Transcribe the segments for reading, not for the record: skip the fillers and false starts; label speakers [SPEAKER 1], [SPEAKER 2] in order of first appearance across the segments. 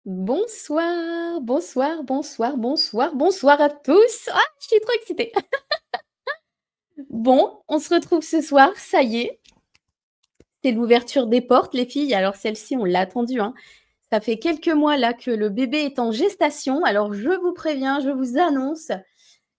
[SPEAKER 1] Bonsoir, bonsoir, bonsoir, bonsoir, bonsoir à tous. Ah, je suis trop excitée. Bon, on se retrouve ce soir, ça y est, c'est l'ouverture des portes, les filles. Alors celle-ci, on l'a attendue, hein. Ça fait quelques mois là que le bébé est en gestation. Alors je vous préviens, je vous annonce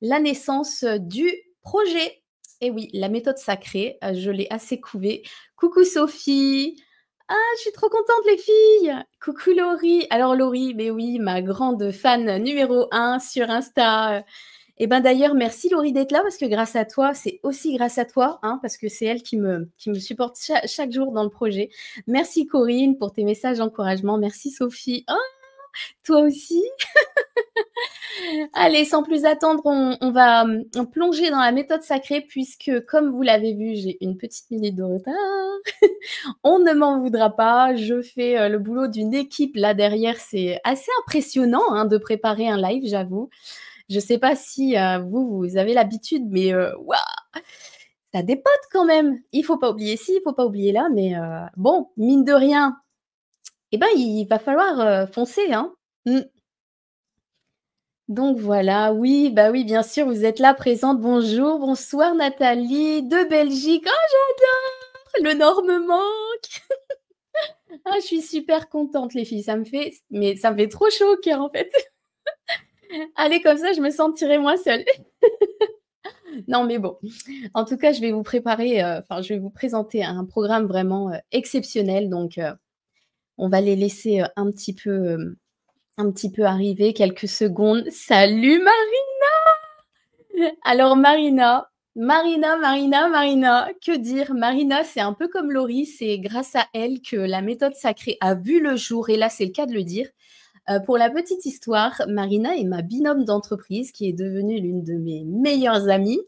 [SPEAKER 1] la naissance du projet. Et oui, la méthode sacrée, je l'ai assez couvée. Coucou Sophie. Ah, je suis trop contente les filles. Coucou Laurie. Alors Laurie, mais oui, ma grande fan numéro 1 sur Insta. Et ben d'ailleurs, merci Laurie d'être là parce que grâce à toi, c'est aussi grâce à toi, hein, parce que c'est elle qui me supporte chaque jour dans le projet. Merci Corinne pour tes messages d'encouragement. Merci Sophie. Oh, toi aussi. Allez, sans plus attendre, on va plonger dans la méthode sacrée puisque, comme vous l'avez vu, j'ai une petite minute de retard. On ne m'en voudra pas. Je fais le boulot d'une équipe là derrière. C'est assez impressionnant hein, de préparer un live, j'avoue. Je ne sais pas si vous avez l'habitude, mais waouh, ça dépote quand même. Il faut pas oublier ci, il faut pas oublier là, mais bon, mine de rien, eh ben, il va falloir foncer, hein. Mmh. Donc voilà, oui, bah oui, bien sûr, vous êtes là présente. Bonjour, bonsoir Nathalie de Belgique. Oh, j'adore! Le Nord me manque. Ah, je suis super contente, les filles. Ça me fait trop chaud au cœur, en fait. Allez, comme ça, je me sentirai moins seule. Non, mais bon. En tout cas, je vais vous préparer, enfin, je vais vous présenter un programme vraiment exceptionnel. Donc, on va les laisser un petit peu arriver, quelques secondes. Salut Alors Marina, que dire? Marina, c'est un peu comme Laurie, c'est grâce à elle que la méthode sacrée a vu le jour et là, c'est le cas de le dire. Pour la petite histoire, Marina est ma binôme d'entreprise qui est devenue l'une de mes meilleures amies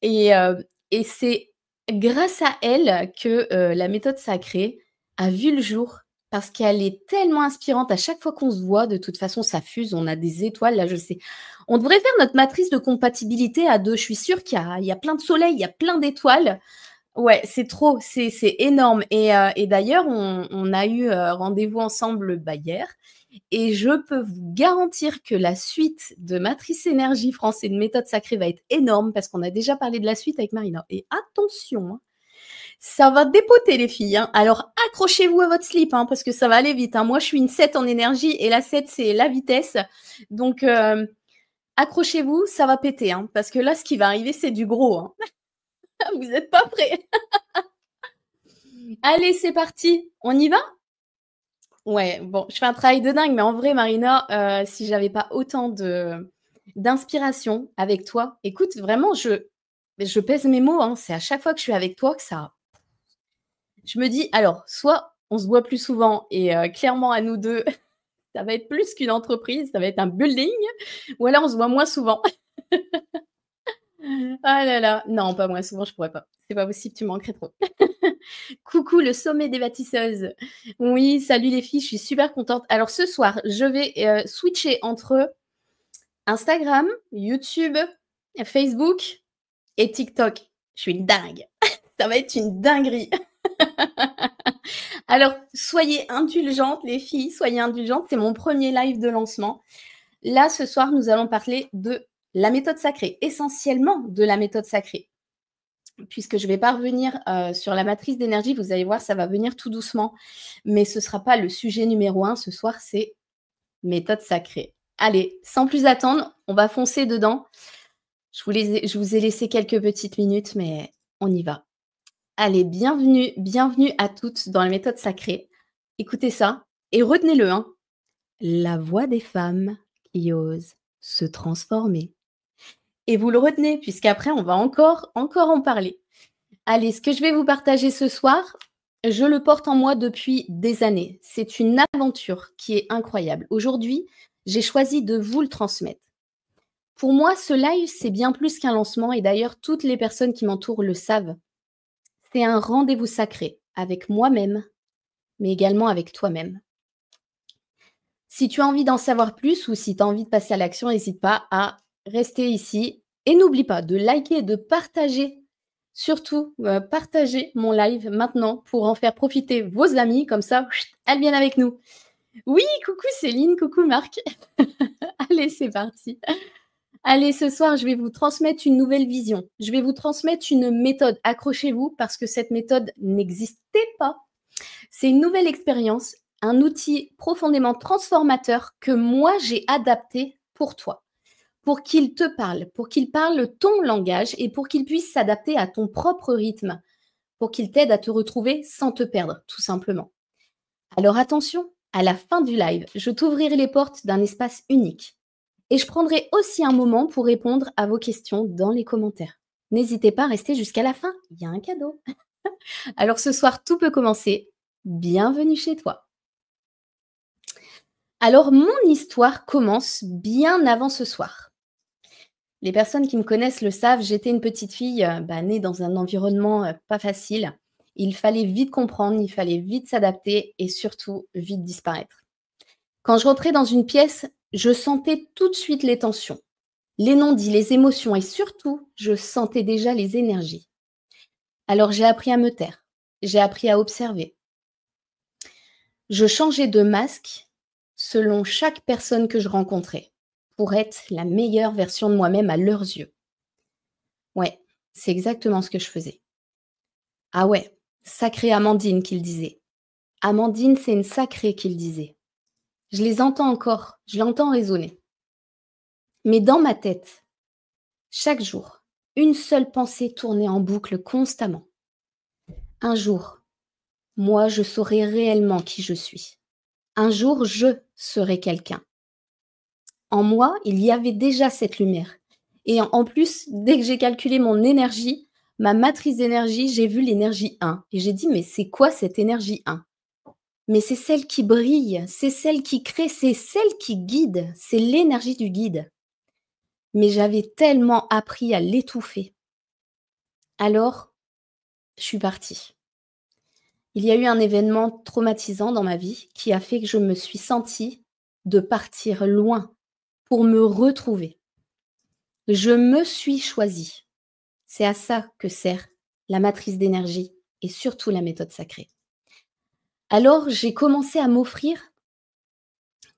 [SPEAKER 1] et c'est grâce à elle que, la méthode sacrée a vu le jour parce qu'elle est tellement inspirante. À chaque fois qu'on se voit, de toute façon, ça fuse, on a des étoiles. Là, je sais on devrait faire notre matrice de compatibilité à 2. Je suis sûre qu'il y a plein de soleils, il y a plein d'étoiles. Ouais, c'est trop, c'est énorme et d'ailleurs on a eu, rendez-vous ensemble, bah, hier et je peux vous garantir que la suite de Matrice Énergie France et de Méthode Sacrée va être énorme parce qu'on a déjà parlé de la suite avec Marina et attention, hein, ça va dépoter les filles, hein. Alors accrochez-vous à votre slip, hein, parce que ça va aller vite, hein. Moi, je suis une 7 en énergie et la 7, c'est la vitesse. Donc accrochez-vous, ça va péter, hein, parce que là, ce qui va arriver, c'est du gros, hein. Vous êtes pas prêts? Allez, c'est parti. On y va? Ouais, bon, je fais un travail de dingue, mais en vrai, Marina, si j'avais pas autant d'inspiration avec toi, écoute, vraiment, je pèse mes mots, hein, c'est à chaque fois que je suis avec toi que ça je me dis: «Alors, soit on se voit plus souvent et clairement à nous 2, ça va être plus qu'une entreprise, ça va être un building, ou alors on se voit moins souvent». Ah là là, non, pas moins souvent, je pourrais pas. C'est pas possible, tu me manquerais trop. Coucou le sommet des bâtisseuses. Oui, salut les filles, je suis super contente. Alors ce soir, je vais, switcher entre Instagram, YouTube, Facebook et TikTok. Je suis une dingue. Ça va être une dinguerie. Alors, soyez indulgentes les filles, soyez indulgentes, c'est mon premier live de lancement. Là, ce soir, nous allons parler de la méthode sacrée, essentiellement de la méthode sacrée. Puisque je vais pas revenir, sur la matrice d'énergie, vous allez voir, ça va venir tout doucement, mais ce sera pas le sujet numéro 1 ce soir, c'est méthode sacrée. Allez, sans plus attendre, on va foncer dedans. Je vous ai laissé quelques petites minutes, mais on y va. Allez, bienvenue à toutes dans la méthode sacrée. Écoutez ça et retenez-le, hein. La voix des femmes qui osent se transformer. Et vous le retenez puisqu'après on va encore en parler. Allez, ce que je vais vous partager ce soir, je le porte en moi depuis des années. C'est une aventure qui est incroyable. Aujourd'hui, j'ai choisi de vous le transmettre. Pour moi, ce live, c'est bien plus qu'un lancement et d'ailleurs toutes les personnes qui m'entourent le savent. C'est un rendez-vous sacré avec moi-même, mais également avec toi-même. Si tu as envie d'en savoir plus ou si tu as envie de passer à l'action, n'hésite pas à rester ici et n'oublie pas de liker et de partager. Surtout, partagez mon live maintenant pour en faire profiter vos amis, comme ça, elles viennent avec nous. Oui, coucou Céline, coucou Marc. Allez, c'est parti. Allez, ce soir, je vais vous transmettre une nouvelle vision. Je vais vous transmettre une méthode. Accrochez-vous parce que cette méthode n'existait pas. C'est une nouvelle expérience, un outil profondément transformateur que moi, j'ai adapté pour toi, pour qu'il te parle, pour qu'il parle ton langage et pour qu'il puisse s'adapter à ton propre rythme, pour qu'il t'aide à te retrouver sans te perdre, tout simplement. Alors attention, à la fin du live, je t'ouvrirai les portes d'un espace unique. Et je prendrai aussi un moment pour répondre à vos questions dans les commentaires. N'hésitez pas à rester jusqu'à la fin, il y a un cadeau. Alors ce soir, tout peut commencer. Bienvenue chez toi. Alors mon histoire commence bien avant ce soir. Les personnes qui me connaissent le savent, j'étais une petite fille née dans un environnement pas facile. Il fallait vite comprendre, il fallait vite s'adapter et surtout vite disparaître. Quand je rentrais dans une pièce, je sentais tout de suite les tensions, les non-dits, les émotions et surtout, je sentais déjà les énergies. Alors j'ai appris à me taire, j'ai appris à observer. Je changeais de masque selon chaque personne que je rencontrais pour être la meilleure version de moi-même à leurs yeux. Ouais, c'est exactement ce que je faisais. Ah ouais, sacrée Amandine qu'il disait. Amandine, c'est une sacrée qu'il disait. Je les entends encore, je l'entends résonner. Mais dans ma tête, chaque jour, une seule pensée tournait en boucle constamment. Un jour, moi, je saurai réellement qui je suis. Un jour, je serai quelqu'un. En moi, il y avait déjà cette lumière. Et en plus, dès que j'ai calculé mon énergie, ma matrice d'énergie, j'ai vu l'énergie 1. Et j'ai dit, mais c'est quoi cette énergie 1? Mais c'est celle qui brille, c'est celle qui crée, c'est celle qui guide, c'est l'énergie du guide. Mais j'avais tellement appris à l'étouffer. Alors, je suis partie. Il y a eu un événement traumatisant dans ma vie qui a fait que je me suis sentie de partir loin pour me retrouver. Je me suis choisie. C'est à ça que sert la matrice d'énergie et surtout la méthode sacrée. Alors, j'ai commencé à m'offrir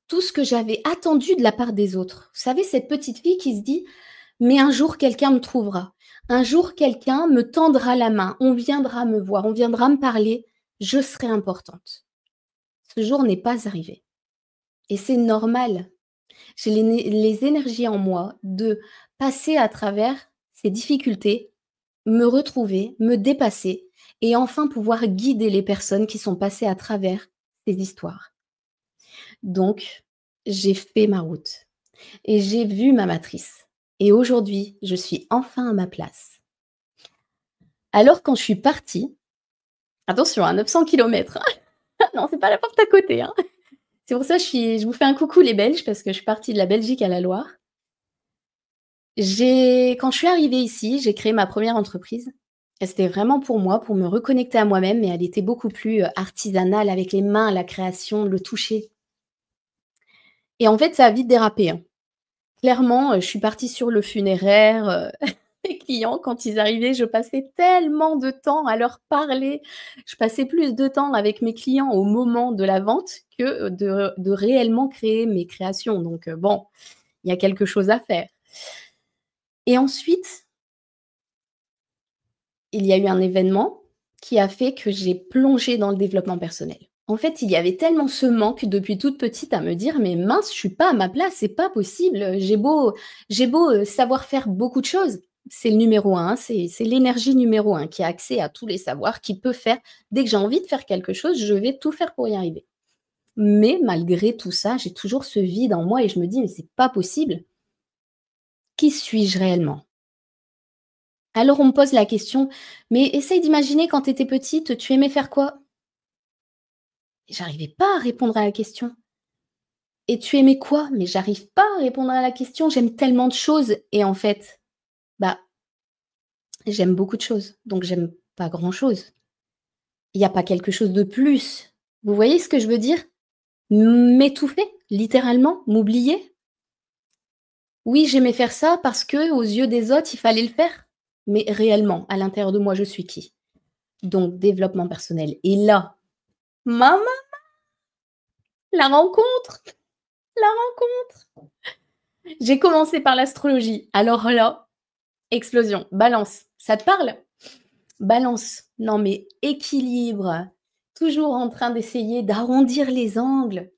[SPEAKER 1] tout ce que j'avais attendu de la part des autres. Vous savez, cette petite fille qui se dit « mais un jour, quelqu'un me trouvera. Un jour, quelqu'un me tendra la main. On viendra me voir, on viendra me parler. Je serai importante. » Ce jour n'est pas arrivé. Et c'est normal. J'ai les énergies en moi de passer à travers ces difficultés, me retrouver, me dépasser et enfin pouvoir guider les personnes qui sont passées à travers ces histoires. Donc, j'ai fait ma route et j'ai vu ma matrice. Et aujourd'hui, je suis enfin à ma place. Alors, quand je suis partie, attention, à 900 km, non, c'est pas la porte à côté, hein. C'est pour ça que je vous fais un coucou les Belges, parce que je suis partie de la Belgique à la Loire. Quand je suis arrivée ici, j'ai créé ma première entreprise. Et c'était vraiment pour moi, pour me reconnecter à moi-même, mais elle était beaucoup plus artisanale, avec les mains, la création, le toucher. Et en fait, ça a vite dérapé, hein. Clairement, je suis partie sur le funéraire, mes clients, quand ils arrivaient, je passais tellement de temps à leur parler. Je passais plus de temps avec mes clients au moment de la vente que de réellement créer mes créations. Donc bon, il y a quelque chose à faire. Et ensuite, il y a eu un événement qui a fait que j'ai plongé dans le développement personnel. En fait, il y avait tellement ce manque depuis toute petite à me dire: «Mais mince, je suis pas à ma place, c'est pas possible, j'ai beau savoir faire beaucoup de choses». C'est le numéro 1, c'est l'énergie numéro 1 qui a accès à tous les savoirs, qui peut faire dès que j'ai envie de faire quelque chose, je vais tout faire pour y arriver. Mais malgré tout ça, j'ai toujours ce vide en moi et je me dis: «Mais c'est pas possible. Qui suis-je réellement?» Alors on me pose la question: «Mais essaye d'imaginer quand tu étais petite, tu aimais faire quoi?» J'arrivais pas à répondre à la question. «Et tu aimais quoi?» Mais j'arrive pas à répondre à la question, j'aime tellement de choses et en fait, bah, j'aime beaucoup de choses, donc j'aime pas grand-chose. Il y a pas quelque chose de plus. Vous voyez ce que je veux dire? M'étouffer, littéralement, m'oublier. Oui, j'aimais faire ça parce que aux yeux des autres, il fallait le faire, mais réellement, à l'intérieur de moi, je suis qui? Donc développement personnel et là, maman, La rencontre, la rencontre. J'ai commencé par l'astrologie. Alors là, explosion. Balance, ça te parle? Balance, non mais équilibre, toujours en train d'essayer d'arrondir les angles,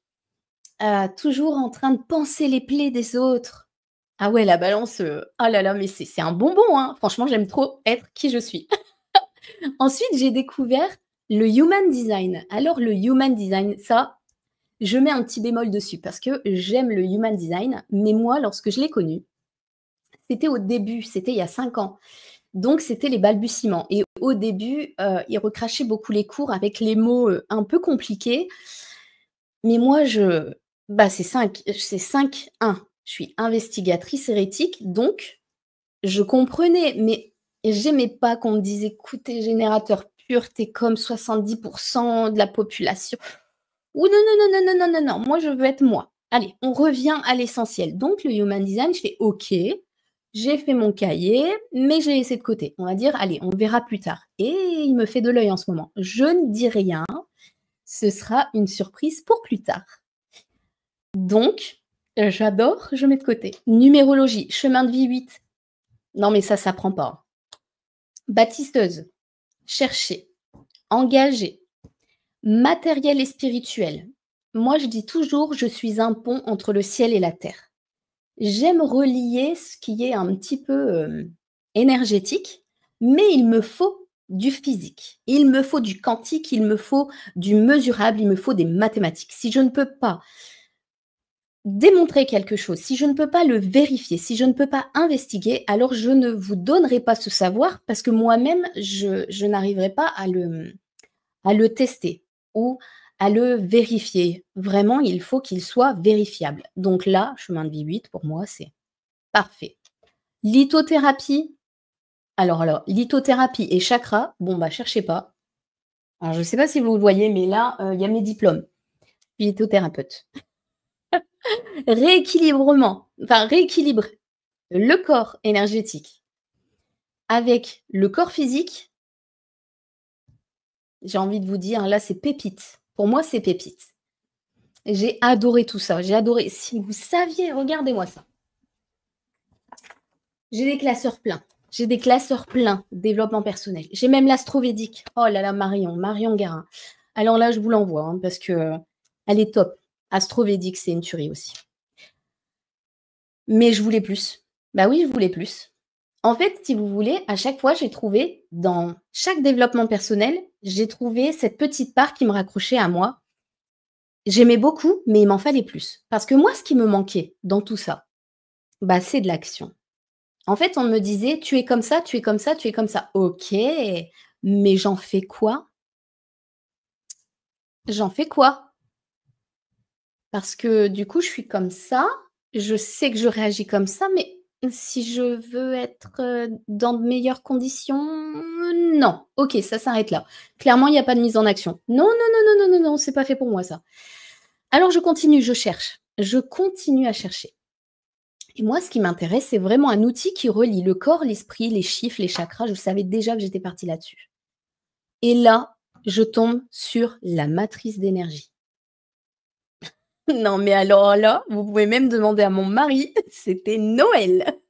[SPEAKER 1] toujours en train de panser les plaies des autres. Ah ouais, la balance, oh là là, mais c'est un bonbon, hein. Franchement, j'aime trop être qui je suis. Ensuite, j'ai découvert le human design. Alors le human design, ça, je mets un petit bémol dessus parce que j'aime le human design, mais moi, lorsque je l'ai connu, c'était au début, c'était il y a 5 ans. Donc c'était les balbutiements et au début, il recrachait beaucoup les cours avec les mots, un peu compliqués. Mais moi bah, c'est 5-1. Je suis investigatrice hérétique, donc je comprenais, mais j'aimais pas qu'on me dise: «Écoute, tu générateur pur, t'es comme 70 de la population». Ou non, non, non, non, non, non, non, non, moi je veux être moi. Allez, on revient à l'essentiel. Donc le human design, je fais: «OK, j'ai fait mon cahier, mais j'ai laissé de côté». On va dire: «Allez, on verra plus tard» et il me fait de l'œil en ce moment. Je ne dis rien, ce sera une surprise pour plus tard. Donc, j'adore, je mets de côté. Numérologie, chemin de vie 8. Non mais ça s'apprend pas. Baptisteuse, chercher, engager, matériel et spirituel. Moi, je dis toujours: «Je suis un pont entre le ciel et la terre». J'aime relier ce qui est un petit peu, énergétique, mais il me faut du physique. Il me faut du quantique, il me faut du mesurable, il me faut des mathématiques. Si je ne peux pas démontrer quelque chose, si je ne peux pas le vérifier, si je ne peux pas investiguer, alors je ne vous donnerai pas ce savoir parce que moi-même, je n'arriverai pas à le tester ou à le vérifier. Vraiment, il faut qu'il soit vérifiable. Donc là, chemin de vie 8, pour moi, c'est parfait. Lithothérapie, alors, lithothérapie et chakra, bon, bah, cherchez pas. Alors, je ne sais pas si vous le voyez, mais là, il y a mes diplômes. Je suis lithothérapeute. Rééquilibre le corps énergétique avec le corps physique, j'ai envie de vous dire, là, c'est pépite. Pour moi, c'est pépite. J'ai adoré tout ça, j'ai adoré. Si vous saviez, regardez-moi ça. J'ai des classeurs pleins. J'ai des classeurs pleins, développement personnel. J'ai même l'astrovédique. Oh là là, Marion Guérin. Alors là, je vous l'envoie hein, parce que elle est top. Astrovédique, c'est une tuerie aussi. Mais je voulais plus. Bah oui, je voulais plus. En fait, si vous voulez, à chaque fois, j'ai trouvé dans chaque développement personnel, j'ai trouvé cette petite part qui me raccrochait à moi. J'aimais beaucoup, mais il m'en fallait plus. Parce que moi, ce qui me manquait dans tout ça, bah, c'est de l'action. En fait, on me disait: «Tu es comme ça, tu es comme ça, tu es comme ça». OK, mais j'en fais quoi? J'en fais quoi? Parce que du coup, je suis comme ça, je sais que je réagis comme ça, mais si je veux être, dans de meilleures conditions, non. OK, ça s'arrête là. Clairement, il y a pas de mise en action. Non, non, non, non, non, non, non, c'est pas fait pour moi ça. Alors je continue, je cherche. Je continue à chercher. Et moi, ce qui m'intéresse, c'est vraiment un outil qui relie le corps, l'esprit, les chiffres, les chakras. Je savais déjà que j'étais partie là-dessus. Et là, je tombe sur la matrice d'énergie. Non, mais alors là, vous pouvez même demander à mon mari, c'était Noël.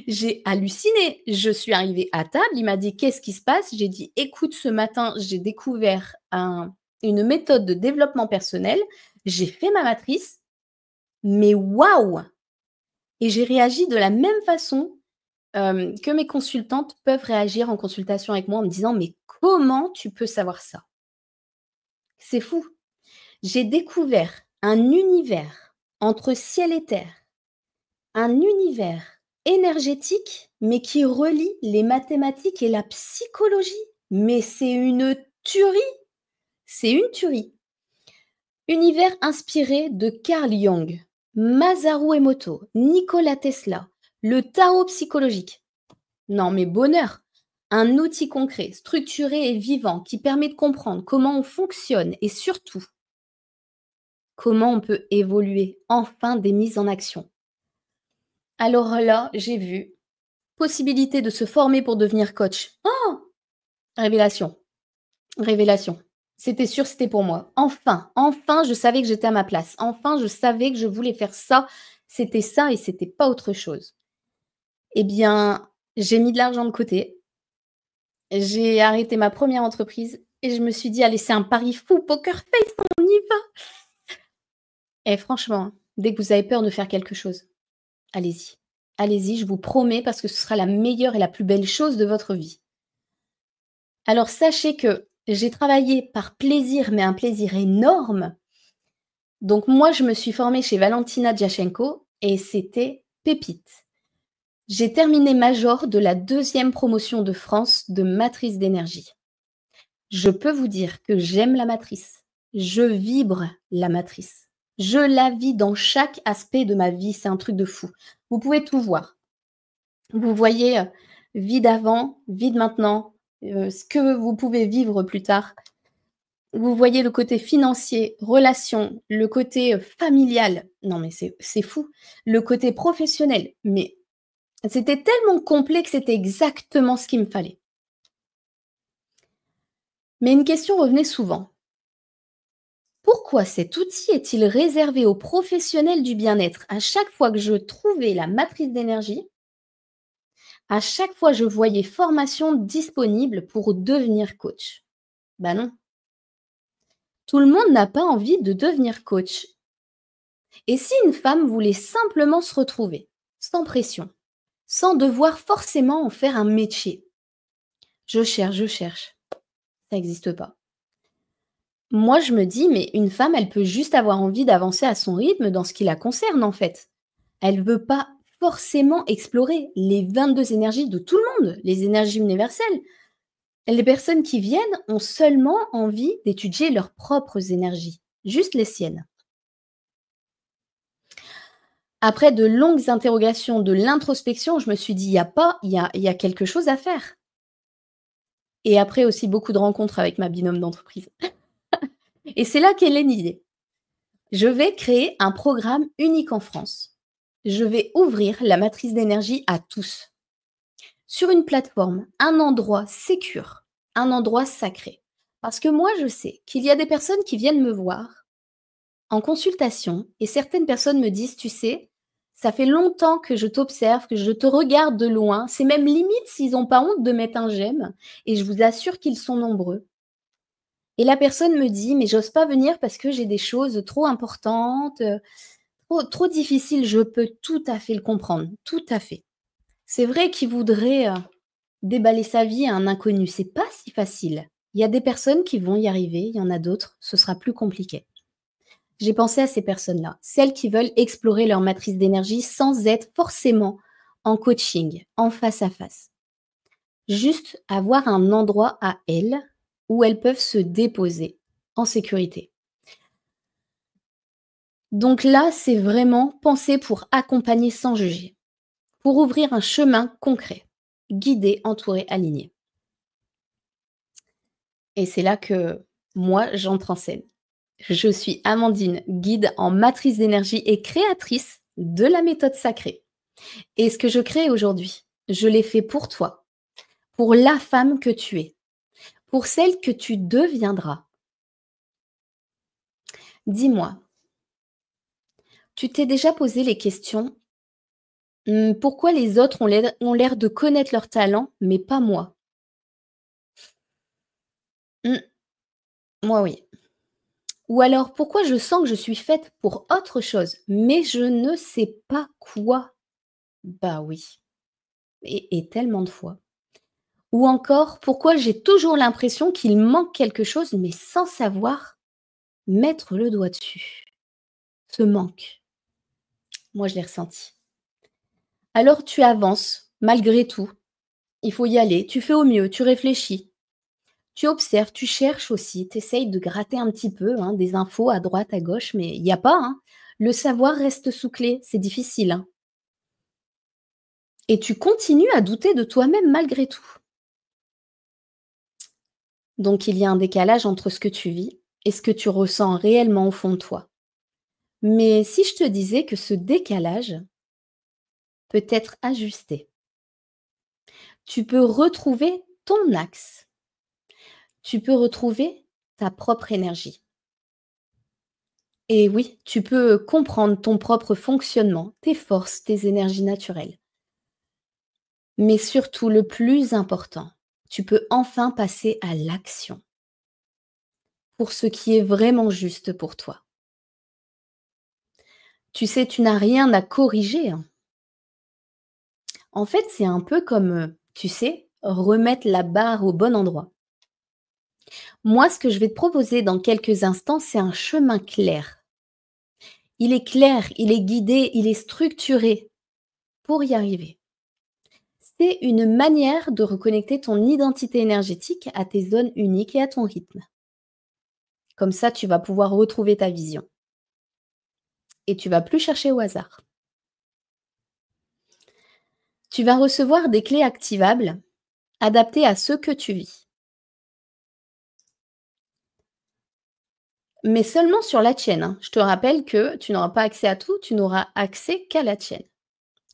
[SPEAKER 1] J'ai halluciné. Je suis arrivée à table, il m'a dit: «Qu'est-ce qui se passe?» J'ai dit: «Écoute, ce matin, j'ai découvert une méthode de développement personnel. J'ai fait ma matrice, mais waouh!» Et j'ai réagi de la même façon, que mes consultantes peuvent réagir en consultation avec moi en me disant: «Mais comment tu peux savoir ça?» C'est fou. J'ai découvert un univers entre ciel et terre, un univers énergétique, mais qui relie les mathématiques et la psychologie. Mais c'est une tuerie! C'est une tuerie. Univers inspiré de Carl Jung, Masaru Emoto, Nikola Tesla, le tarot psychologique. Non mais bonheur! Un outil concret, structuré et vivant qui permet de comprendre comment on fonctionne et surtout, comment on peut évoluer, enfin des mises en action. Alors là, j'ai vu possibilité de se former pour devenir coach. Oh! Révélation, révélation. C'était sûr, c'était pour moi. Enfin, enfin, je savais que j'étais à ma place. Enfin, je savais que je voulais faire ça. C'était ça et c'était pas autre chose. Eh bien, j'ai mis de l'argent de côté. J'ai arrêté ma première entreprise et je me suis dit: «Allez, c'est un pari fou, poker face, on y va!» Et franchement, hein, dès que vous avez peur de faire quelque chose, allez-y. Allez-y, je vous promets, parce que ce sera la meilleure et la plus belle chose de votre vie. Alors sachez que j'ai travaillé par plaisir, mais un plaisir énorme. Donc moi, je me suis formée chez Valentina Diachenko et c'était pépite. J'ai terminé major de la 2e promotion de France de matrice d'énergie. Je peux vous dire que j'aime la matrice. Je vibre la matrice. Je la vis dans chaque aspect de ma vie, c'est un truc de fou. Vous pouvez tout voir. Vous voyez, vie d'avant, vie de maintenant, ce que vous pouvez vivre plus tard. Vous voyez le côté financier, relations, le côté, familial. Non mais c'est fou. Le côté professionnel, mais c'était tellement complet que c'était exactement ce qu'il me fallait. Mais une question revenait souvent. Pourquoi cet outil est-il réservé aux professionnels du bien-être? À chaque fois que je trouvais la matrice d'énergie, à chaque fois je voyais formation disponible pour devenir coach. Bah non, tout le monde n'a pas envie de devenir coach. Et si une femme voulait simplement se retrouver, sans pression, sans devoir forcément en faire un métier? Je cherche, ça n'existe pas. Moi, je me dis, mais une femme, elle peut juste avoir envie d'avancer à son rythme dans ce qui la concerne, en fait. Elle veut pas forcément explorer les 22 énergies de tout le monde, les énergies universelles. Les personnes qui viennent ont seulement envie d'étudier leurs propres énergies, juste les siennes. Après de longues interrogations, de l'introspection, je me suis dit: «Il y a quelque chose à faire» et après aussi beaucoup de rencontres avec ma binôme d'entreprise et c'est là qu'est née l'idée. Je vais créer un programme unique en France. Je vais ouvrir la matrice d'énergie à tous. Sur une plateforme, un endroit sécure, un endroit sacré. Parce que moi, je sais qu'il y a des personnes qui viennent me voir en consultation et certaines personnes me disent: «Tu sais, ça fait longtemps que je t'observe, que je te regarde de loin». C'est même limite s'ils n'ont pas honte de mettre un j'aime et je vous assure qu'ils sont nombreux. Et la personne me dit: «Mais j'ose pas venir parce que j'ai des choses trop importantes, trop difficiles». Je peux tout à fait le comprendre, tout à fait. C'est vrai qu'il voudrait, déballer sa vie à un inconnu, c'est pas si facile. Il y a des personnes qui vont y arriver, il y en a d'autres, ce sera plus compliqué. J'ai pensé à ces personnes-là, celles qui veulent explorer leur matrice d'énergie sans être forcément en coaching, en face à face. Juste avoir un endroit à elles où elles peuvent se déposer en sécurité. Donc là, c'est vraiment penser pour accompagner sans juger, pour ouvrir un chemin concret, guidé, entouré, aligné. Et c'est là que moi, j'entre en scène. Je suis Amandine, guide en matrice d'énergie et créatrice de la méthode sacrée. Et ce que je crée aujourd'hui, je l'ai fait pour toi, pour la femme que tu es, pour celle que tu deviendras. Dis-moi, tu t'es déjà posé les questions: pourquoi les autres ont l'air de connaître leur talent, mais pas moi? Mmh, moi oui. Ou alors, pourquoi je sens que je suis faite pour autre chose, mais je ne sais pas quoi? Bah oui, et tellement de fois. Ou encore, pourquoi j'ai toujours l'impression qu'il manque quelque chose, mais sans savoir mettre le doigt dessus? Ce manque, moi je l'ai ressenti. Alors tu avances, malgré tout. Il faut y aller, tu fais au mieux, tu réfléchis, tu observes, tu cherches aussi, tu essayes de gratter un petit peu, hein, des infos à droite, à gauche, mais il y a pas, hein. Le savoir reste sous clé, c'est difficile, hein. Et tu continues à douter de toi-même malgré tout. Donc il y a un décalage entre ce que tu vis et ce que tu ressens réellement au fond de toi. Mais si je te disais que ce décalage peut être ajusté, tu peux retrouver ton axe, tu peux retrouver ta propre énergie. Et oui, tu peux comprendre ton propre fonctionnement, tes forces, tes énergies naturelles. Mais surtout, le plus important, tu peux enfin passer à l'action pour ce qui est vraiment juste pour toi. Tu sais, tu n'as rien à corriger, hein. En fait, c'est un peu comme, tu sais, remettre la barre au bon endroit. Moi, ce que je vais te proposer dans quelques instants, c'est un chemin clair. Il est clair, il est guidé, il est structuré pour y arriver. C'est une manière de reconnecter ton identité énergétique à tes zones uniques et à ton rythme. Comme ça, tu vas pouvoir retrouver ta vision et tu vas plus chercher au hasard. Tu vas recevoir des clés activables adaptées à ce que tu vis, mais seulement sur la tienne, hein. Je te rappelle que tu n'auras pas accès à tout, tu n'auras accès qu'à la tienne.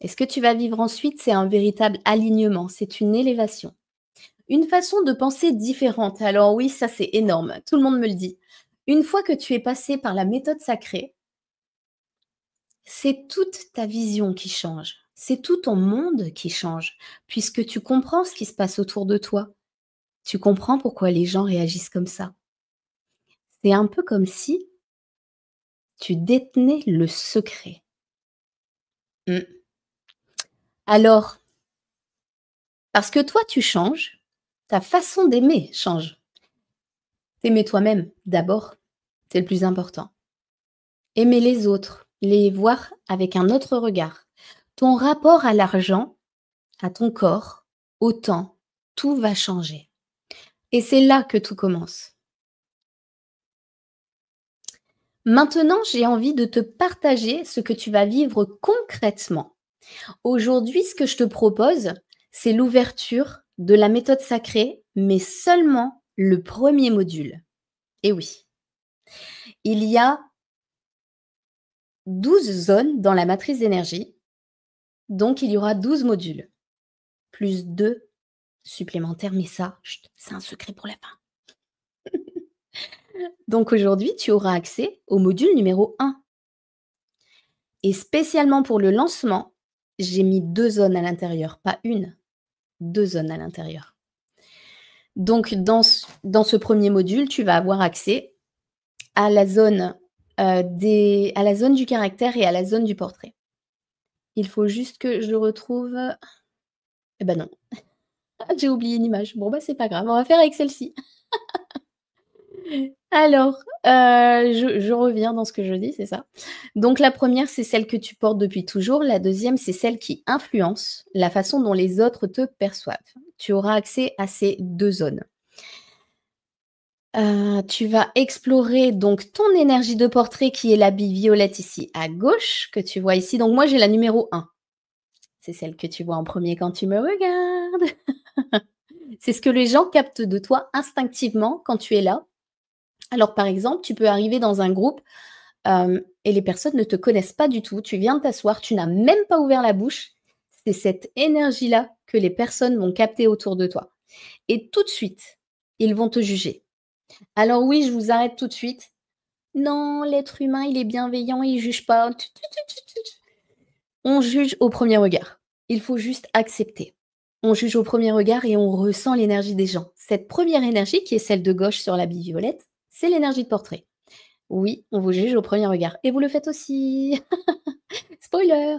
[SPEAKER 1] Et ce que tu vas vivre ensuite, c'est un véritable alignement, c'est une élévation. Une façon de penser différente. Alors oui, ça c'est énorme, tout le monde me le dit. Une fois que tu es passé par la méthode sacrée, c'est toute ta vision qui change. C'est tout ton monde qui change, puisque tu comprends ce qui se passe autour de toi. Tu comprends pourquoi les gens réagissent comme ça. C'est un peu comme si tu détenais le secret. Mm. Alors, parce que toi, tu changes, ta façon d'aimer change. T'aimer toi-même, d'abord, c'est le plus important. Aimer les autres, les voir avec un autre regard. Ton rapport à l'argent, à ton corps, au temps, tout va changer. Et c'est là que tout commence. Maintenant, j'ai envie de te partager ce que tu vas vivre concrètement. Aujourd'hui, ce que je te propose, c'est l'ouverture de la méthode sacrée, mais seulement le premier module. Et oui, il y a 12 zones dans la matrice d'énergie, donc il y aura 12 modules, plus 2 supplémentaires, mais ça, chut, c'est un secret pour la fin. Donc aujourd'hui, tu auras accès au module numéro 1. Et spécialement pour le lancement, j'ai mis 2 zones à l'intérieur, pas une, 2 zones à l'intérieur. Donc dans ce premier module, tu vas avoir accès à la zone, à la zone du caractère et à la zone du portrait. Il faut juste que je retrouve, eh ben non, j'ai oublié une image. Bon, bah, c'est pas grave, on va faire avec celle-ci. Alors, je reviens dans ce que je dis, c'est ça? Donc la première, c'est celle que tu portes depuis toujours. La deuxième, c'est celle qui influence la façon dont les autres te perçoivent. Tu auras accès à ces 2 zones. Tu vas explorer donc ton énergie de portrait qui est la bille violette ici à gauche, que tu vois ici. Donc moi, j'ai la numéro 1. C'est celle que tu vois en premier quand tu me regardes. C'est ce que les gens captent de toi instinctivement quand tu es là. Alors par exemple, tu peux arriver dans un groupe, et les personnes ne te connaissent pas du tout. Tu viens de t'asseoir, tu n'as même pas ouvert la bouche. C'est cette énergie-là que les personnes vont capter autour de toi. Et tout de suite, ils vont te juger. Alors oui, je vous arrête tout de suite. Non, l'être humain, il est bienveillant, il juge pas. On juge au premier regard. Il faut juste accepter. On juge au premier regard et on ressent l'énergie des gens. Cette première énergie, qui est celle de gauche sur la bille violette, c'est l'énergie de portrait. Oui, on vous juge au premier regard. Et vous le faites aussi. Spoiler.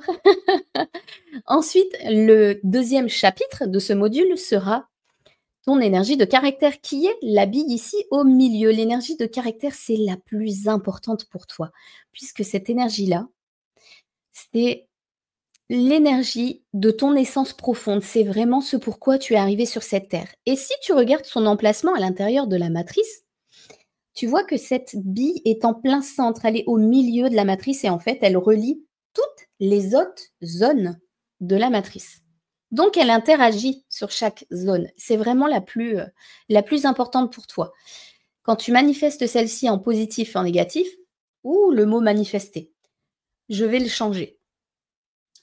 [SPEAKER 1] Ensuite, le deuxième chapitre de ce module sera ton énergie de caractère, qui est la bille ici au milieu. L'énergie de caractère, c'est la plus importante pour toi, puisque cette énergie-là, c'est l'énergie de ton essence profonde. C'est vraiment ce pourquoi tu es arrivé sur cette terre. Et si tu regardes son emplacement à l'intérieur de la matrice, tu vois que cette bille est en plein centre, elle est au milieu de la matrice et en fait, elle relie toutes les autres zones de la matrice. Donc, elle interagit sur chaque zone. C'est vraiment la plus importante pour toi. Quand tu manifestes celle-ci en positif et en négatif, ou le mot manifester, je vais le changer.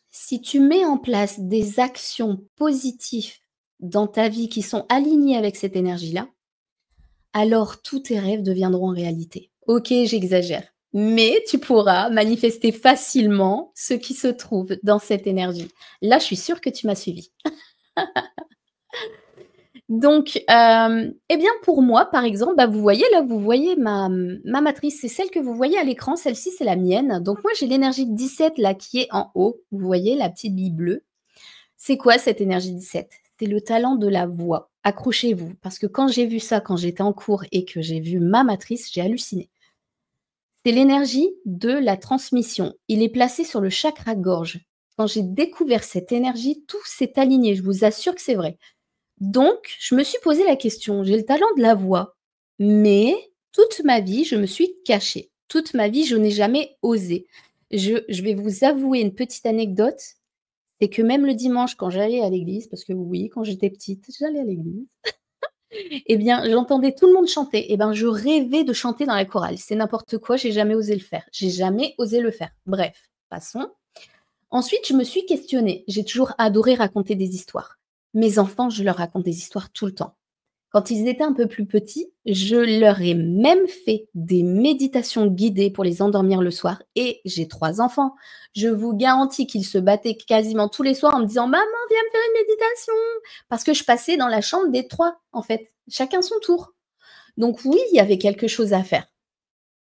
[SPEAKER 1] Si tu mets en place des actions positives dans ta vie qui sont alignées avec cette énergie-là, alors tous tes rêves deviendront réalité. Ok, j'exagère, mais tu pourras manifester facilement ce qui se trouve dans cette énergie. Là, je suis sûre que tu m'as suivi. Donc, eh bien, pour moi, par exemple, bah, vous voyez là, vous voyez ma matrice, c'est celle que vous voyez à l'écran. Celle-ci, c'est la mienne. Donc moi, j'ai l'énergie 17 là qui est en haut. Vous voyez la petite bille bleue. C'est quoi cette énergie 17? C'est le talent de la voix. Accrochez-vous, parce que quand j'ai vu ça, quand j'étais en cours et que j'ai vu ma matrice, j'ai halluciné. C'est l'énergie de la transmission. Il est placé sur le chakra gorge. Quand j'ai découvert cette énergie, tout s'est aligné. Je vous assure que c'est vrai. Donc, je me suis posé la question, j'ai le talent de la voix, mais toute ma vie, je me suis cachée. Toute ma vie, je n'ai jamais osé. Je vais vous avouer une petite anecdote, c'est que même le dimanche, quand j'allais à l'église, parce que oui, quand j'étais petite, j'allais à l'église, eh bien, j'entendais tout le monde chanter. Eh bien, je rêvais de chanter dans la chorale. C'est n'importe quoi, j'ai jamais osé le faire. J'ai jamais osé le faire. Bref, passons. Ensuite, je me suis questionnée. J'ai toujours adoré raconter des histoires. Mes enfants, je leur raconte des histoires tout le temps. Quand ils étaient un peu plus petits, je leur ai même fait des méditations guidées pour les endormir le soir. Et j'ai 3 enfants. Je vous garantis qu'ils se battaient quasiment tous les soirs en me disant « Maman, viens me faire une méditation !» Parce que je passais dans la chambre des 3, en fait. Chacun son tour. Donc oui, il y avait quelque chose à faire.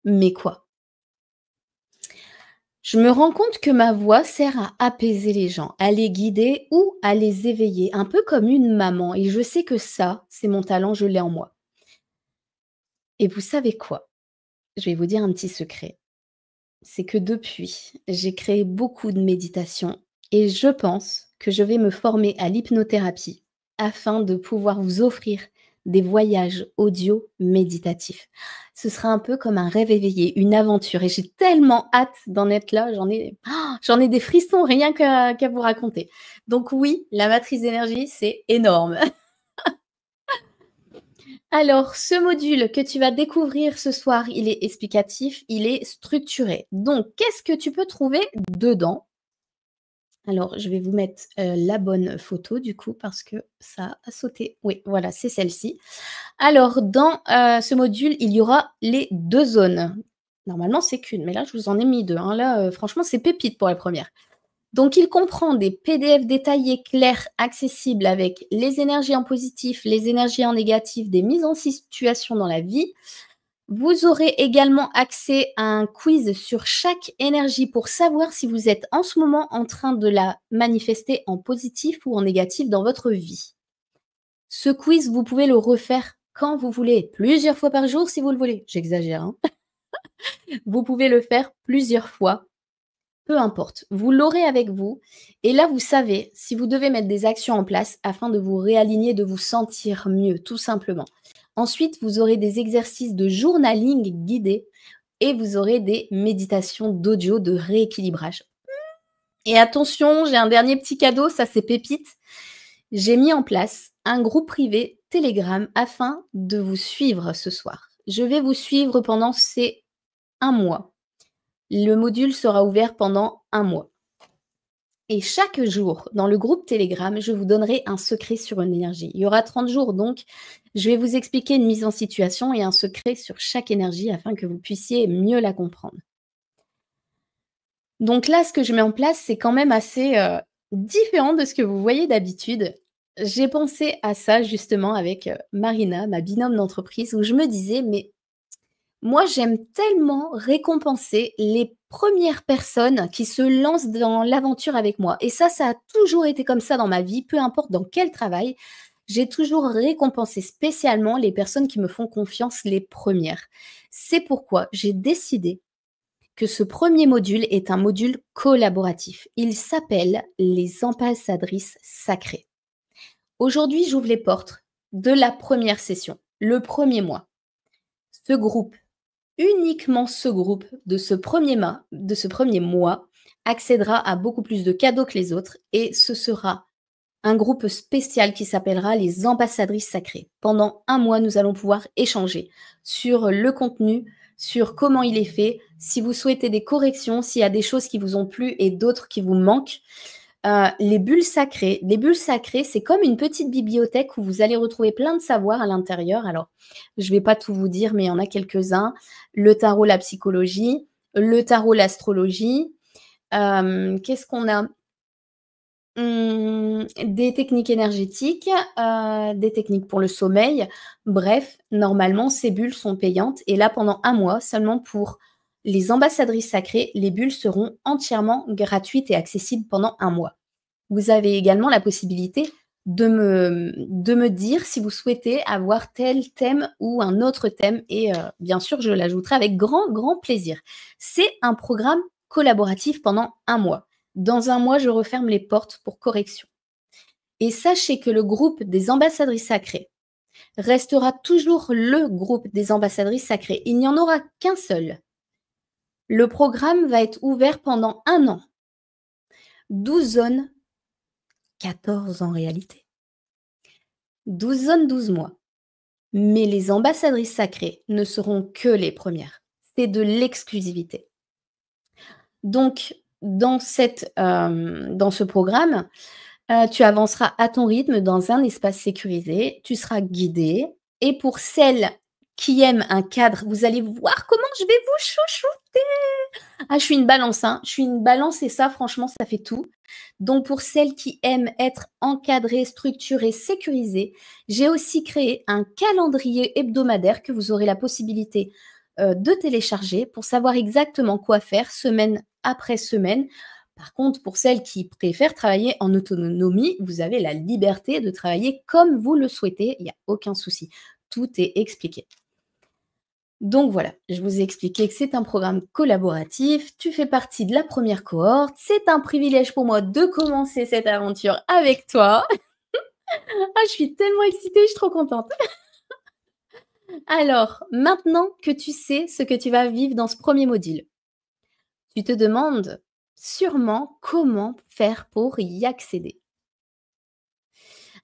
[SPEAKER 1] Mais quoi? Je me rends compte que ma voix sert à apaiser les gens, à les guider ou à les éveiller, un peu comme une maman. Et je sais que ça, c'est mon talent, je l'ai en moi. Et vous savez quoi? Je vais vous dire un petit secret. C'est que depuis, j'ai créé beaucoup de méditations et je pense que je vais me former à l'hypnothérapie afin de pouvoir vous offrir des voyages audio méditatifs. Ce sera un peu comme un rêve éveillé, une aventure et j'ai tellement hâte d'en être là, j'en ai des frissons rien qu'à vous raconter. Donc oui, la matrice d'énergie, c'est énorme. Alors, ce module que tu vas découvrir ce soir, il est explicatif, il est structuré. Donc, qu'est-ce que tu peux trouver dedans? Alors, je vais vous mettre, la bonne photo du coup parce que ça a sauté. Oui, voilà, c'est celle-ci. Alors dans, ce module, il y aura les 2 zones. Normalement, c'est qu'une, mais là, je vous en ai mis 2, hein. Là, franchement, c'est pépite pour la première. Donc, il comprend des PDF détaillés, clairs, accessibles avec les énergies en positif, les énergies en négatif, des mises en situation dans la vie. Vous aurez également accès à un quiz sur chaque énergie pour savoir si vous êtes en ce moment en train de la manifester en positif ou en négatif dans votre vie. Ce quiz, vous pouvez le refaire quand vous voulez, plusieurs fois par jour si vous le voulez. J'exagère, hein. Vous pouvez le faire plusieurs fois. Peu importe, vous l'aurez avec vous et là, vous savez si vous devez mettre des actions en place afin de vous réaligner, de vous sentir mieux, tout simplement. Ensuite, vous aurez des exercices de journaling guidés et vous aurez des méditations d'audio de rééquilibrage. Et attention, j'ai un dernier petit cadeau, ça c'est pépite. J'ai mis en place un groupe privé Telegram afin de vous suivre ce soir. Je vais vous suivre pendant ces 1 mois. Le module sera ouvert pendant 1 mois. Et chaque jour, dans le groupe Telegram, je vous donnerai un secret sur une énergie. Il y aura 30 jours, donc je vais vous expliquer une mise en situation et un secret sur chaque énergie afin que vous puissiez mieux la comprendre. Donc là, ce que je mets en place, c'est quand même assez différent de ce que vous voyez d'habitude. J'ai pensé à ça justement avec Marina, ma binôme d'entreprise, où je me disais, mais moi, j'aime tellement récompenser les premières personnes qui se lancent dans l'aventure avec moi. Et ça a toujours été comme ça dans ma vie, peu importe dans quel travail. J'ai toujours récompensé spécialement les personnes qui me font confiance les premières. C'est pourquoi j'ai décidé que ce premier module est un module collaboratif. Il s'appelle les ambassadrices sacrées. Aujourd'hui, j'ouvre les portes de la première session, le premier mois. Ce groupe, uniquement ce groupe de ce premier mois accédera à beaucoup plus de cadeaux que les autres et ce sera un groupe spécial qui s'appellera les ambassadrices sacrées. Pendant 1 mois, nous allons pouvoir échanger sur le contenu, sur comment il est fait, si vous souhaitez des corrections, s'il y a des choses qui vous ont plu et d'autres qui vous manquent. Les bulles sacrées. Les bulles sacrées, c'est comme une petite bibliothèque où vous allez retrouver plein de savoirs à l'intérieur. Alors, je ne vais pas tout vous dire, mais il y en a quelques-uns. Le tarot, la psychologie, le tarot, l'astrologie. Qu'est-ce qu'on a? Des techniques énergétiques, des techniques pour le sommeil. Bref, normalement, ces bulles sont payantes et là, pendant 1 mois, seulement pour les ambassadrices sacrées, les bulles seront entièrement gratuites et accessibles pendant 1 mois. Vous avez également la possibilité de me dire si vous souhaitez avoir tel thème ou un autre thème et bien sûr, je l'ajouterai avec grand, grand plaisir. C'est un programme collaboratif pendant 1 mois. Dans 1 mois, je referme les portes pour correction. Et sachez que le groupe des ambassadrices sacrées restera toujours le groupe des ambassadrices sacrées. Il n'y en aura qu'un seul. Le programme va être ouvert pendant 1 an. 12 zones, 14 en réalité. 12 zones, 12 mois. Mais les ambassadrices sacrées ne seront que les premières. C'est de l'exclusivité. Donc, dans ce programme, tu avanceras à ton rythme dans un espace sécurisé, tu seras guidée et pour celles qui aiment un cadre, vous allez voir comment je vais vous chouchouter. Ah, je suis une balance, hein. Je suis une balance et ça, franchement, ça fait tout. Donc, pour celles qui aiment être encadrées, structurées, sécurisées, j'ai aussi créé un calendrier hebdomadaire que vous aurez la possibilité de télécharger pour savoir exactement quoi faire semaine après semaine. Par contre, pour celles qui préfèrent travailler en autonomie, vous avez la liberté de travailler comme vous le souhaitez, il n'y a aucun souci. Tout est expliqué. Donc voilà, je vous ai expliqué que c'est un programme collaboratif, tu fais partie de la première cohorte, c'est un privilège pour moi de commencer cette aventure avec toi. Ah, je suis tellement excitée, je suis trop contente. Alors, maintenant que tu sais ce que tu vas vivre dans ce premier module, tu te demandes sûrement comment faire pour y accéder.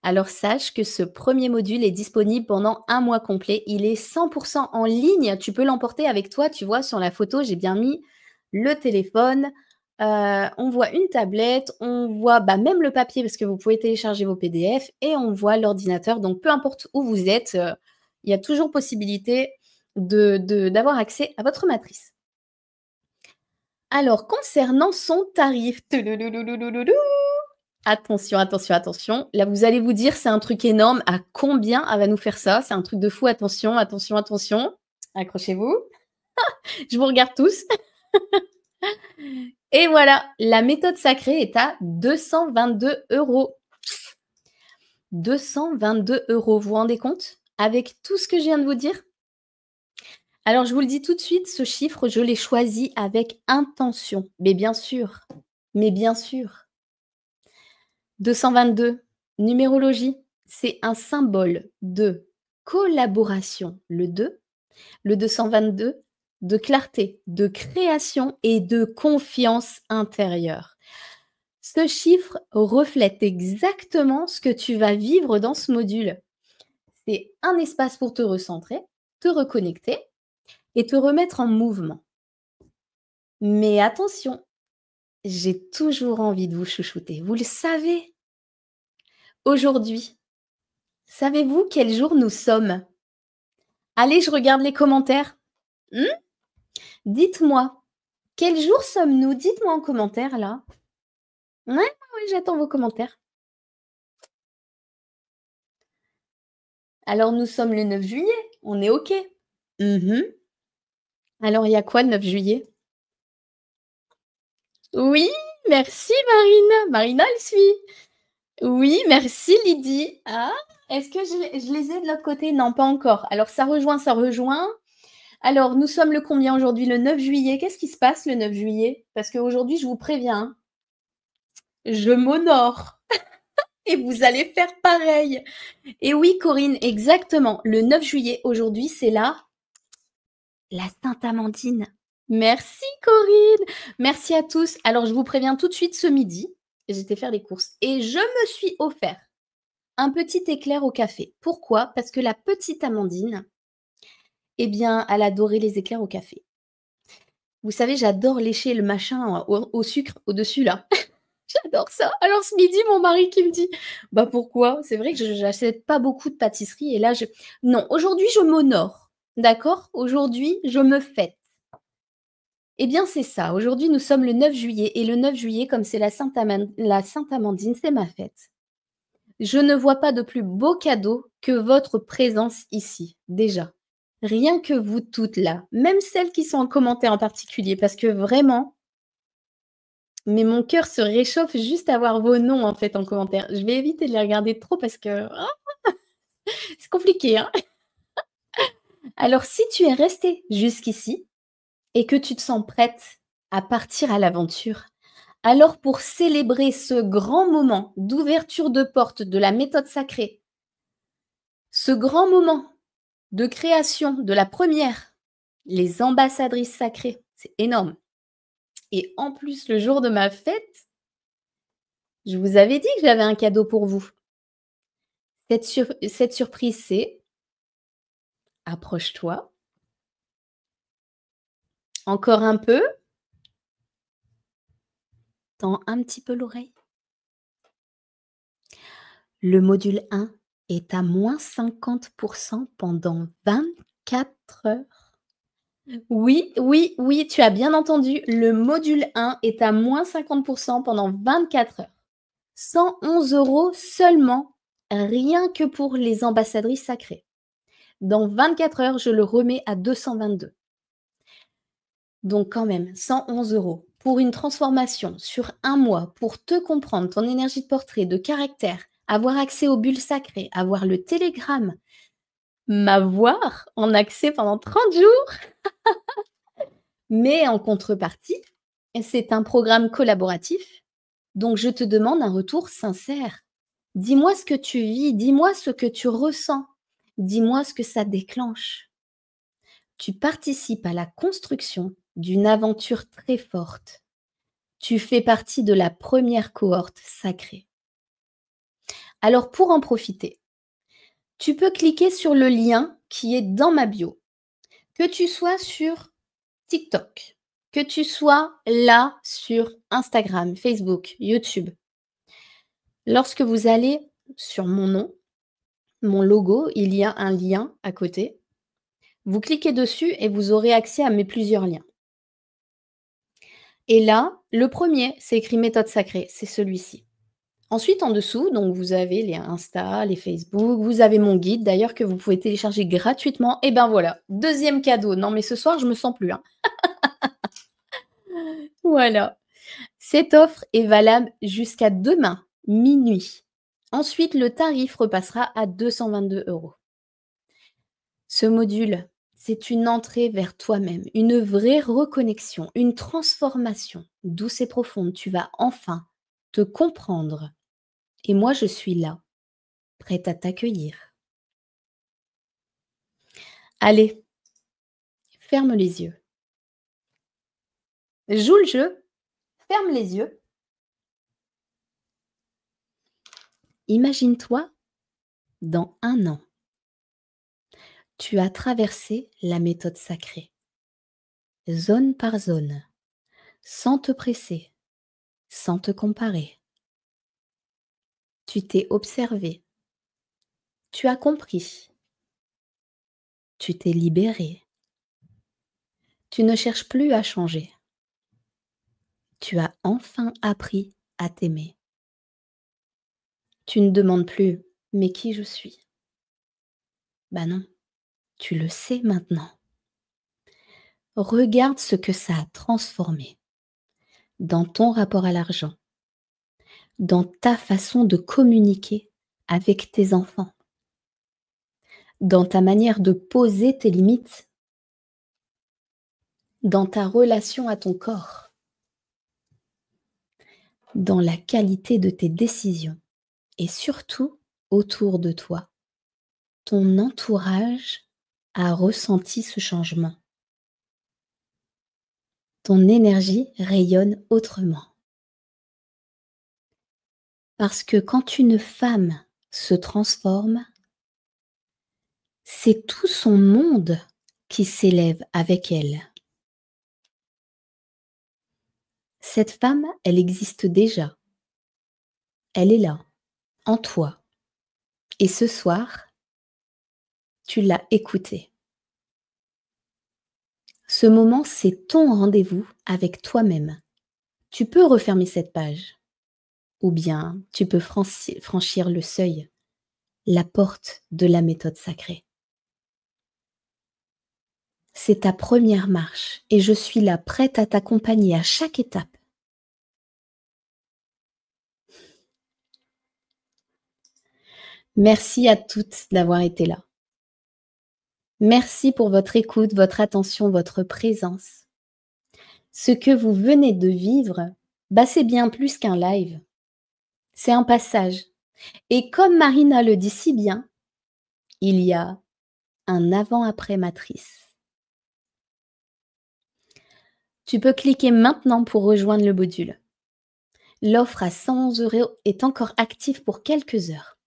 [SPEAKER 1] Alors sache que ce premier module est disponible pendant 1 mois complet. Il est 100% en ligne. Tu peux l'emporter avec toi. Tu vois, sur la photo, j'ai bien mis le téléphone. On voit une tablette, on voit même le papier parce que vous pouvez télécharger vos PDF et on voit l'ordinateur. Donc, peu importe où vous êtes, il y a toujours possibilité d'avoir accès à votre matrice. Alors, concernant son tarif, attention, attention, attention. Là, vous allez vous dire, c'est un truc énorme. À combien elle va nous faire ça? C'est un truc de fou. Attention, attention, attention. Accrochez-vous. Je vous regarde tous. Et voilà, la méthode sacrée est à 222 €. 222 €, vous vous rendez compte? Avec tout ce que je viens de vous dire? Alors, je vous le dis tout de suite, ce chiffre, je l'ai choisi avec intention. Mais bien sûr, mais bien sûr. 222, numérologie, c'est un symbole de collaboration, le 2. Le 222, de clarté, de création et de confiance intérieure. Ce chiffre reflète exactement ce que tu vas vivre dans ce module. C'est un espace pour te recentrer, te reconnecter et te remettre en mouvement. Mais attention, j'ai toujours envie de vous chouchouter, vous le savez. Aujourd'hui, savez-vous quel jour nous sommes? Allez, je regarde les commentaires. Dites-moi, quel jour sommes-nous? Dites-moi en commentaire là. Ouais, ouais, j'attends vos commentaires. Alors, nous sommes le 9 juillet, on est OK. Alors, il y a quoi le 9 juillet? Oui, merci Marine. Marina, elle suit. Oui, merci Lydie. Ah, est-ce que je les ai de l'autre côté? Non, pas encore. Alors, ça rejoint, ça rejoint. Alors, nous sommes le combien aujourd'hui? Le 9 juillet. Qu'est-ce qui se passe le 9 juillet? Parce qu'aujourd'hui, je vous préviens, hein, je m'honore et vous allez faire pareil. Et oui, Corinne, exactement. Le 9 juillet, aujourd'hui, c'est la Sainte Amandine. Merci Corinne. Merci à tous. Alors, je vous préviens tout de suite, ce midi, j'étais faire des courses et je me suis offert un petit éclair au café. Pourquoi? Parce que la petite Amandine, eh bien, elle adorait les éclairs au café. Vous savez, j'adore lécher le machin au sucre au-dessus là. J'adore ça. Alors ce midi, mon mari qui me dit: «Bah, pourquoi?» C'est vrai que je j'achète pas beaucoup de pâtisserie et là je non, aujourd'hui je m'honore, d'accord? Aujourd'hui, je me fête. Eh bien, c'est ça. Aujourd'hui, nous sommes le 9 juillet et le 9 juillet, comme c'est la Sainte Amandine, c'est ma fête. Je ne vois pas de plus beau cadeau que votre présence ici, déjà. Rien que vous toutes là, même celles qui sont en commentaire en particulier, parce que vraiment, mais mon cœur se réchauffe juste à voir vos noms en fait en commentaire. Je vais éviter de les regarder trop parce que c'est compliqué, hein. Alors si tu es restée jusqu'ici et que tu te sens prête à partir à l'aventure, alors pour célébrer ce grand moment d'ouverture de porte de la méthode sacrée, ce grand moment de création de la première, les ambassadrices sacrées, c'est énorme. Et en plus, le jour de ma fête, je vous avais dit que j'avais un cadeau pour vous. Cette surprise, c'est, approche-toi, encore un peu, tends un petit peu l'oreille. Le module 1 est à moins 50% pendant 24 heures. Oui, oui, oui, tu as bien entendu, le module 1 est à moins 50% pendant 24 heures. 111 € seulement, rien que pour les ambassadrices sacrées. Dans 24 heures, je le remets à 222. Donc quand même, 111 € pour une transformation sur un mois, pour te comprendre, ton énergie de portrait, de caractère, avoir accès aux bulles sacrées, avoir le télégramme, m'avoir en accès pendant 30 jours. Mais en contrepartie, c'est un programme collaboratif, donc je te demande un retour sincère. Dis-moi ce que tu vis, dis-moi ce que tu ressens, dis-moi ce que ça déclenche. Tu participes à la construction d'une aventure très forte. Tu fais partie de la première cohorte sacrée. Alors pour en profiter, tu peux cliquer sur le lien qui est dans ma bio. Que tu sois sur TikTok, que tu sois là sur Instagram, Facebook, YouTube. Lorsque vous allez sur mon nom, mon logo, il y a un lien à côté. Vous cliquez dessus et vous aurez accès à mes plusieurs liens. Et là, le premier, c'est écrit méthode sacrée, c'est celui-ci. Ensuite, en dessous, donc vous avez les Insta, les Facebook, vous avez mon guide d'ailleurs que vous pouvez télécharger gratuitement. Et ben voilà, deuxième cadeau. Non mais ce soir, je me sens plus, hein. Voilà. Cette offre est valable jusqu'à demain, minuit. Ensuite, le tarif repassera à 222 €. Ce module, c'est une entrée vers toi-même, une vraie reconnexion, une transformation douce et profonde. Tu vas enfin te comprendre. Et moi, je suis là, prête à t'accueillir. Allez, ferme les yeux. Joue le jeu, ferme les yeux. Imagine-toi dans un an. Tu as traversé la méthode sacrée, zone par zone, sans te presser, sans te comparer. Tu t'es observé, tu as compris, tu t'es libéré. Tu ne cherches plus à changer. Tu as enfin appris à t'aimer. Tu ne demandes plus « mais qui je suis ?» Ben non, tu le sais maintenant. Regarde ce que ça a transformé dans ton rapport à l'argent, dans ta façon de communiquer avec tes enfants, dans ta manière de poser tes limites, dans ta relation à ton corps, dans la qualité de tes décisions et surtout autour de toi. Ton entourage a ressenti ce changement. Ton énergie rayonne autrement. Parce que quand une femme se transforme, c'est tout son monde qui s'élève avec elle. Cette femme, elle existe déjà. elle est là, en toi. Et ce soir, tu l'as écoutée. Ce moment, c'est ton rendez-vous avec toi-même. Tu peux refermer cette page, ou bien tu peux franchir le seuil, la porte de la méthode sacrée. C'est ta première marche et je suis là prête à t'accompagner à chaque étape. Merci à toutes d'avoir été là. Merci pour votre écoute, votre attention, votre présence. Ce que vous venez de vivre, c'est bien plus qu'un live. C'est un passage. Et comme Marina le dit si bien, il y a un avant-après Matrice. Tu peux cliquer maintenant pour rejoindre le module. L'offre à 111 € est encore active pour quelques heures.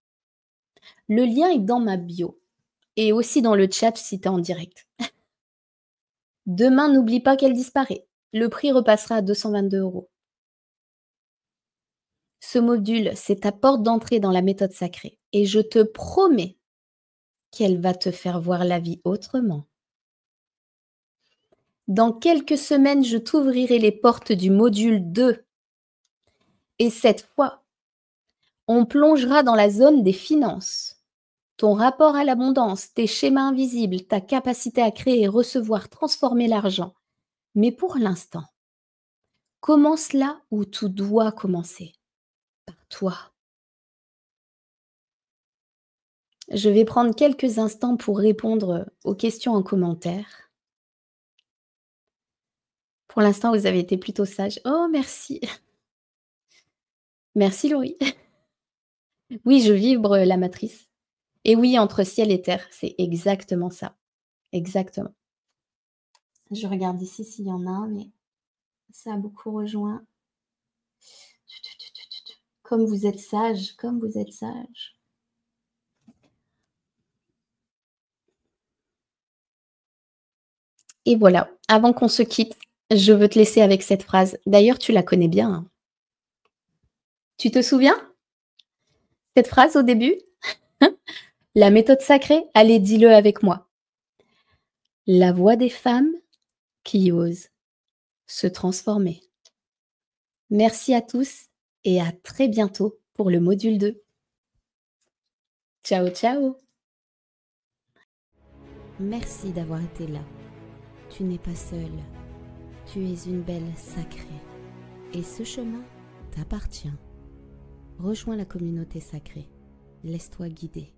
[SPEAKER 1] Le lien est dans ma bio et aussi dans le chat si tu es en direct. Demain, n'oublie pas qu'elle disparaît. Le prix repassera à 222 €. Ce module, c'est ta porte d'entrée dans la méthode sacrée et je te promets qu'elle va te faire voir la vie autrement. Dans quelques semaines, je t'ouvrirai les portes du module 2. Et cette fois, on plongera dans la zone des finances. Ton rapport à l'abondance, tes schémas invisibles, ta capacité à créer et recevoir, transformer l'argent. Mais pour l'instant, commence là où tout doit commencer, par toi. Je vais prendre quelques instants pour répondre aux questions en commentaire. Pour l'instant, vous avez été plutôt sage. Oh, merci. Merci, Laurie. Oui, je vibre la matrice. Et oui, entre ciel et terre, c'est exactement ça. Exactement. Je regarde ici s'il y en a, mais ça a beaucoup rejoint. Comme vous êtes sage, comme vous êtes sage. Et voilà, avant qu'on se quitte, je veux te laisser avec cette phrase. D'ailleurs, tu la connais bien. Hein. Tu te souviens? Cette phrase au début? La méthode sacrée, allez, dis-le avec moi. La voix des femmes qui osent se transformer. Merci à tous et à très bientôt pour le module 2. Ciao, ciao! Merci d'avoir été là. Tu n'es pas seule. Tu es une belle sacrée. Et ce chemin t'appartient. Rejoins la communauté sacrée. Laisse-toi guider.